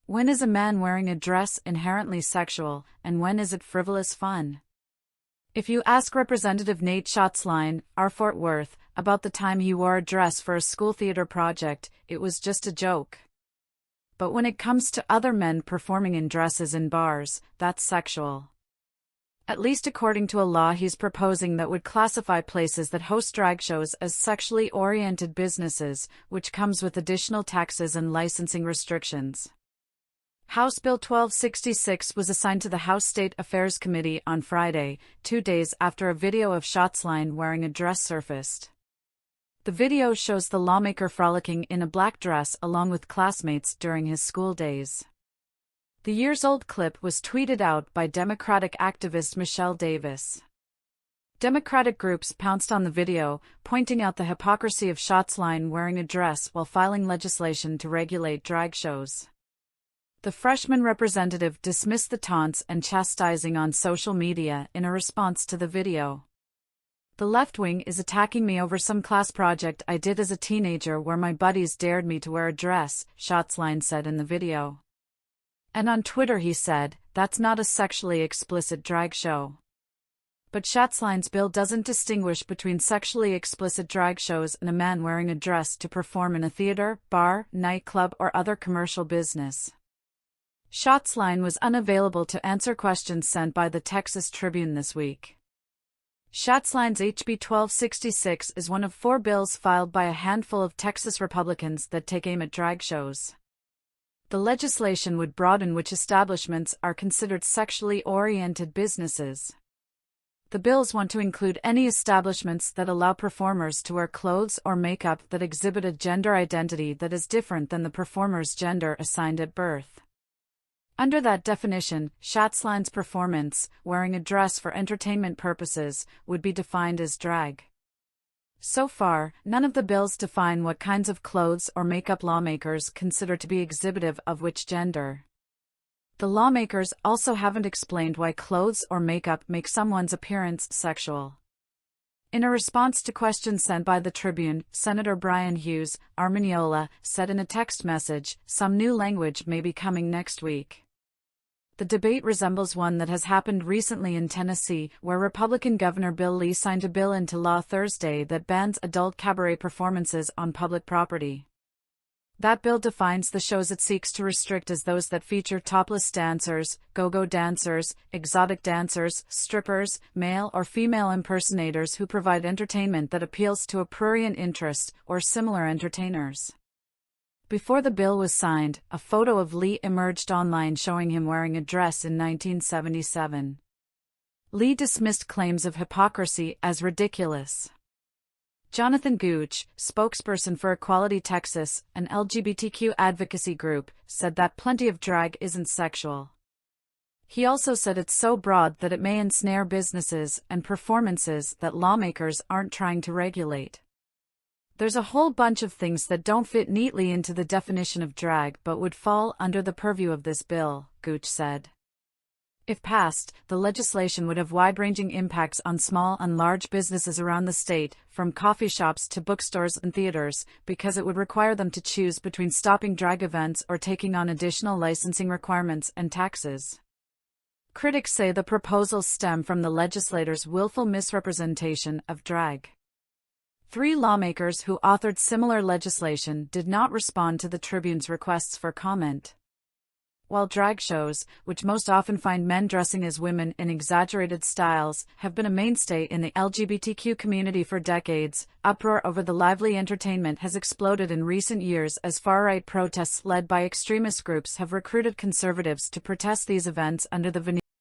When is a man wearing a dress inherently sexual, and when is it frivolous fun? If you ask Representative Nate Schatzline, R. Fort Worth, about the time he wore a dress for a school theater project, it was just a joke. But when it comes to other men performing in dresses in bars, that's sexual. At least according to a law he's proposing that would classify places that host drag shows as sexually oriented businesses, which comes with additional taxes and licensing restrictions. House Bill 1266 was assigned to the House State Affairs Committee on Friday, 2 days after a video of Schatzline wearing a dress surfaced. The video shows the lawmaker frolicking in a black dress along with classmates during his school days. The years-old clip was tweeted out by Democratic activist Michelle Davis. Democratic groups pounced on the video, pointing out the hypocrisy of Schatzline wearing a dress while filing legislation to regulate drag shows. The freshman representative dismissed the taunts and chastising on social media in a response to the video. "The left wing is attacking me over some class project I did as a teenager where my buddies dared me to wear a dress," Schatzline said in the video. And on Twitter he said, "That's not a sexually explicit drag show." But Schatzline's bill doesn't distinguish between sexually explicit drag shows and a man wearing a dress to perform in a theater, bar, nightclub or other commercial business. Schatzline was unavailable to answer questions sent by the Texas Tribune this week. Schatzline's HB 1266 is one of 4 bills filed by a handful of Texas Republicans that take aim at drag shows. The legislation would broaden which establishments are considered sexually oriented businesses. The bills want to include any establishments that allow performers to wear clothes or makeup that exhibit a gender identity that is different than the performer's gender assigned at birth. Under that definition, Schatzline's performance, wearing a dress for entertainment purposes, would be defined as drag. So far, none of the bills define what kinds of clothes or makeup lawmakers consider to be exhibitive of which gender. The lawmakers also haven't explained why clothes or makeup make someone's appearance sexual. In a response to questions sent by the Tribune, Senator Brian Hughes, Arminiola, said in a text message, "Some new language may be coming next week." The debate resembles one that has happened recently in Tennessee, where Republican Governor Bill Lee signed a bill into law Thursday that bans adult cabaret performances on public property. That bill defines the shows it seeks to restrict as those that feature topless dancers, go-go dancers, exotic dancers, strippers, male or female impersonators who provide entertainment that appeals to a prurient interest, or similar entertainers. Before the bill was signed, a photo of Lee emerged online showing him wearing a dress in 1977. Lee dismissed claims of hypocrisy as ridiculous. Jonathan Gooch, spokesperson for Equality Texas, an LGBTQ advocacy group, said that plenty of drag isn't sexual. He also said it's so broad that it may ensnare businesses and performances that lawmakers aren't trying to regulate. "There's a whole bunch of things that don't fit neatly into the definition of drag but would fall under the purview of this bill," Gooch said. If passed, the legislation would have wide-ranging impacts on small and large businesses around the state, from coffee shops to bookstores and theaters, because it would require them to choose between stopping drag events or taking on additional licensing requirements and taxes. Critics say the proposals stem from the legislators' willful misrepresentation of drag. 3 lawmakers who authored similar legislation did not respond to the Tribune's requests for comment. While drag shows, which most often find men dressing as women in exaggerated styles, have been a mainstay in the LGBTQ community for decades, uproar over the lively entertainment has exploded in recent years as far-right protests led by extremist groups have recruited conservatives to protest these events under the veneer